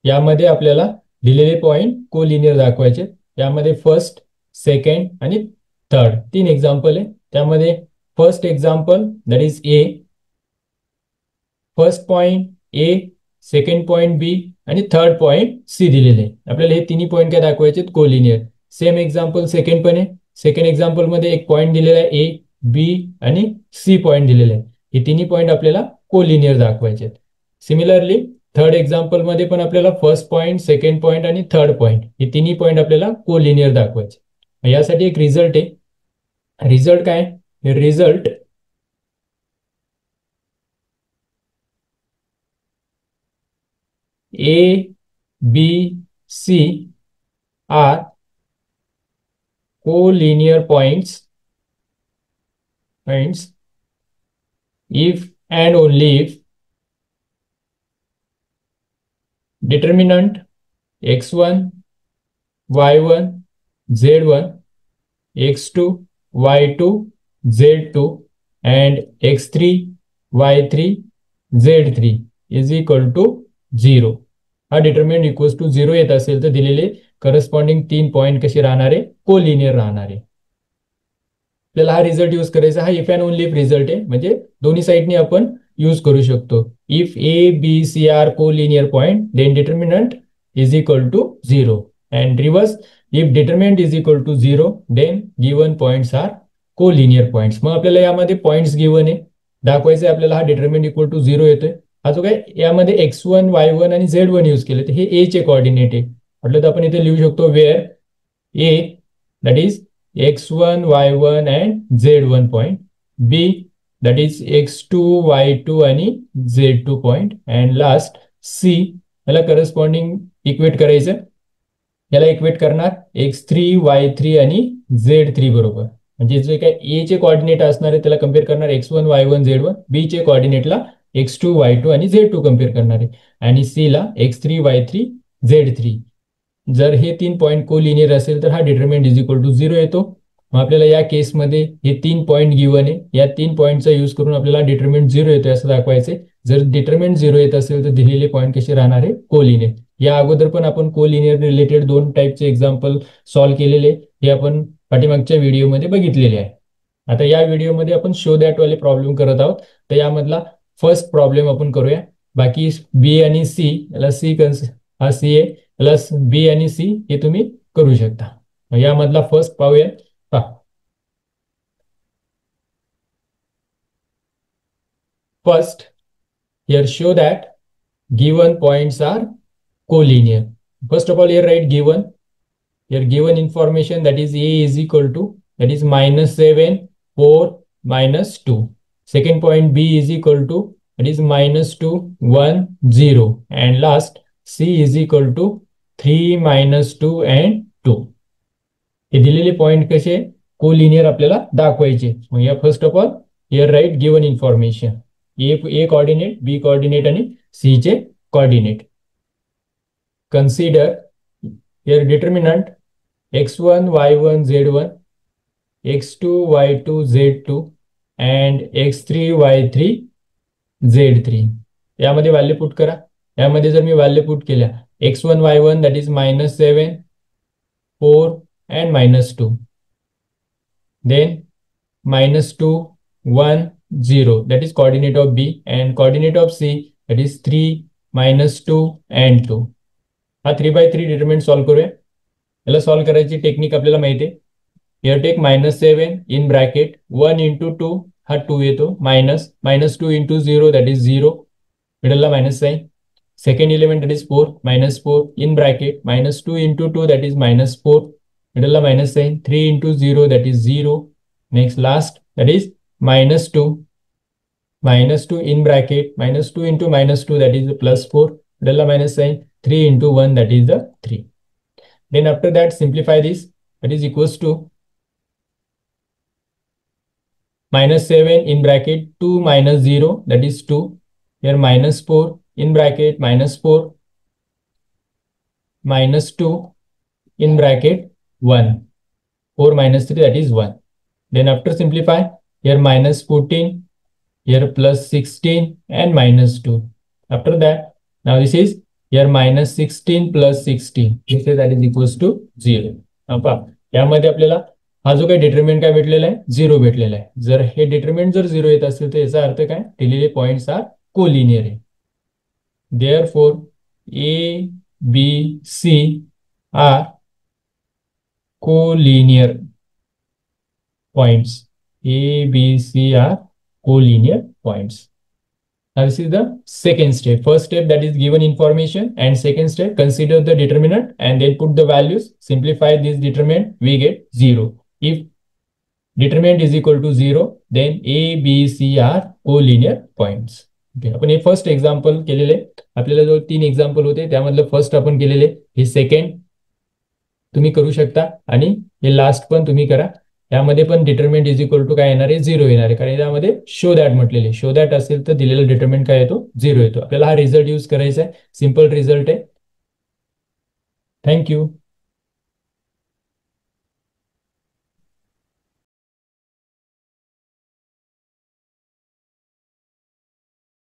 यामध्ये आपल्याला दिलेले पॉइंट कोलिनियर दाखवायचे. यामध्ये फर्स्ट, सेकंड आणि थर्ड 3 एक्झाम्पल आहे. त्यामध्ये first example that is A, first point A, second point B आणि थर्ड पॉइंट सी दिलेले. आपल्याला हे तिन्ही पॉइंट काय दाखवायचे कोलिनियर. सेम एक्झाम्पल सेकंड पण आहे. सेकंड एक्झाम्पल मध्ये एक पॉइंट दिलेला आहे ए, बी आणि सी पॉइंट दिलेले आहे. हे तिन्ही पॉइंट आपल्याला कोलिनियर दाखवायचे. सिमिलरली थर्ड एक्झाम्पल मध्ये पण आपल्याला फर्स्ट पॉइंट, सेकंड पॉइंट आणि थर्ड पॉइंट हे तिन्ही पॉइंट आपल्याला कोलिनियर दाखवायचे. यासाठी एक रिझल्ट आहे. रिझल्ट काय? Result A, B, C are collinear points if and only if determinant x1, y1, z1, x2, y2, z2 and x3, y3, z3 is equal to 0. हा determinant equals to 0 येत असेल तर दिलेले करस्पॉन्डिंग 3 पॉइंट कसे राहणारे collinear राहणारे. आपल्याला हा रिझल्ट यूज करायचा. हा if and only if result आहे, म्हणजे दोन्ही साइडनी आपण यूज करू शकतो. If A B C are collinear point then determinant is equal to 0 and reverse if determinant is equal to 0 then given points are collinear points. मग आपल्याला यामध्ये पॉइंट्स गिवन आहे दाखवायचे. आपल्याला हा डिटर्मिनंट इक्वल टू 0 येतोय. हा जो काय यामध्ये x1, y1 आणि z1 यूज केले तर हे ए चे कोऑर्डिनेट आहे. म्हटलं तर आपण इथे लिहू शकतो where A that is x1, y1 and z1 point, b that is x2, y2 आणि z2 point and last c याला करस्पॉन्डिंग इक्वेट करायचं. याला इक्वेट करणार x3, y3 आणि z3 बरोबर. म्हणजे जे काय ए चे कोऑर्डिनेट असणार आहे त्याला कम्पेअर करणार x1, y1, z1, b चे कोऑर्डिनेटला x2, y2 आणि z2 कम्पेअर करणार आहे आणि c ला x3, y3, z3. जर हे 3 पॉइंट कोलिनियर असेल तर हा डिटर्मिनंट इज इक्वल टू 0 येतो. मग आपल्याला या केसमध्ये हे 3 पॉइंट गिवन आहे. या 3 पॉइंटचा यूज करून आपल्याला डिटर्मिनंट 0 येतोय असं दाखवायचे. जर डिटर्मिनंट 0 येत असेल तर दिलेले पॉइंट कसे राहणार आहे कोलिनियर. या अगोदर पण आपण कोलिनियर रिलेटेड 2 टाईपचे एक्झाम्पल सॉल्व्ह केलेले हे आपण पाठीमागच्या व्हिडिओमध्ये बघितलेले आहे. आता या व्हिडिओमध्ये आपण शो दॅट वाले प्रॉब्लेम करत आहोत. तर यामधला फर्स्ट प्रॉब्लेम आपण करूया. बाकी बी आणि सी याला सी हा सी आहे प्लस बी आणि सी हे तुम्ही करू शकता. यामधला फर्स्ट पाहूया. First, here show that given points are collinear. First of all, here write given. Here given information that is A is equal to that is -7, 4, -2. Second point B is equal to that is -2, 1, 0. And last C is equal to 3, -2 and 2. हे दिलेले point कसे collinear आपल्याला दाखवायचे. मग या first of all here right given information A coordinate, B coordinate आणि C चे coordinate. Consider here determinant x1, y1, z1, x2, y2, z2 and x3, y3, z3. यामध्ये व्हॅल्यू पुट करा. यामध्ये जर मी व्हॅल्यू पुट केल्या x1, y1 that is -7, 4 and -2, then -2, 1, 0 that is coordinate of B and coordinate of C that is 3, -2 and 2. हा 3/3 determinant solve करूया. याला solve करायची technique आपल्याला माहिती आहे. Here take -7 in bracket 1 into 2 हा 2 येतो -2 into 0 that is 0 मिडलला minus sign. Second element that is 4 -4 in bracket -2 into 2 that is -4 middle la minus sign. 3 into 0 that is 0. Next last that is -2 in bracket -2 into -2 that is +4 middle la minus sign. 3 into 1 that is the 3. Then after that simplify this, that is equals to -7 in bracket 2 minus 0 that is 2. Here -4 in bracket -4 -2 in bracket 1. 4 minus 3 that is 1. Then after simplify, here -14, here +16 and -2. After that, now this is here -16 + 16 that is equals to 0. पहा यामध्ये आपल्याला हा जो काही determinant काय भेटलेला आहे 0 भेटलेला आहे. जर हे डिटरमिनंट जर 0 येत असेल तर याचा अर्थ काय दिलेले पॉइंट्स आर कोलिनियर आहे. Therefore A, B, C are collinear points. A, B, C are collinear points. Now this is the second step. First step, that is given information, and second step, consider the determinant and then put the values. Simplify this determinant, we get 0. If determinant is equal to 0, then A, B, C are collinear points. Okay, आपण हे first example केलेले. आपल्याला जो 3 example होते त्यामधलं first आपण केलेले, हे सेकंड तुम्ही करू शकता आणि हे लास्ट पण तुम्ही करा. यामध्ये पण डिटरमिनंट इज इक्वल टू काय येणार आहे 0 येणार आहे, कारण यामध्ये शो दॅट म्हटलेले. शो दॅट असेल तर दिलेला डिटरमिनंट काय येतो 0 येतो. आपल्याला हा रिझल्ट यूज करायचा आहे. सिंपल रिझल्ट आहे. थँक्यू.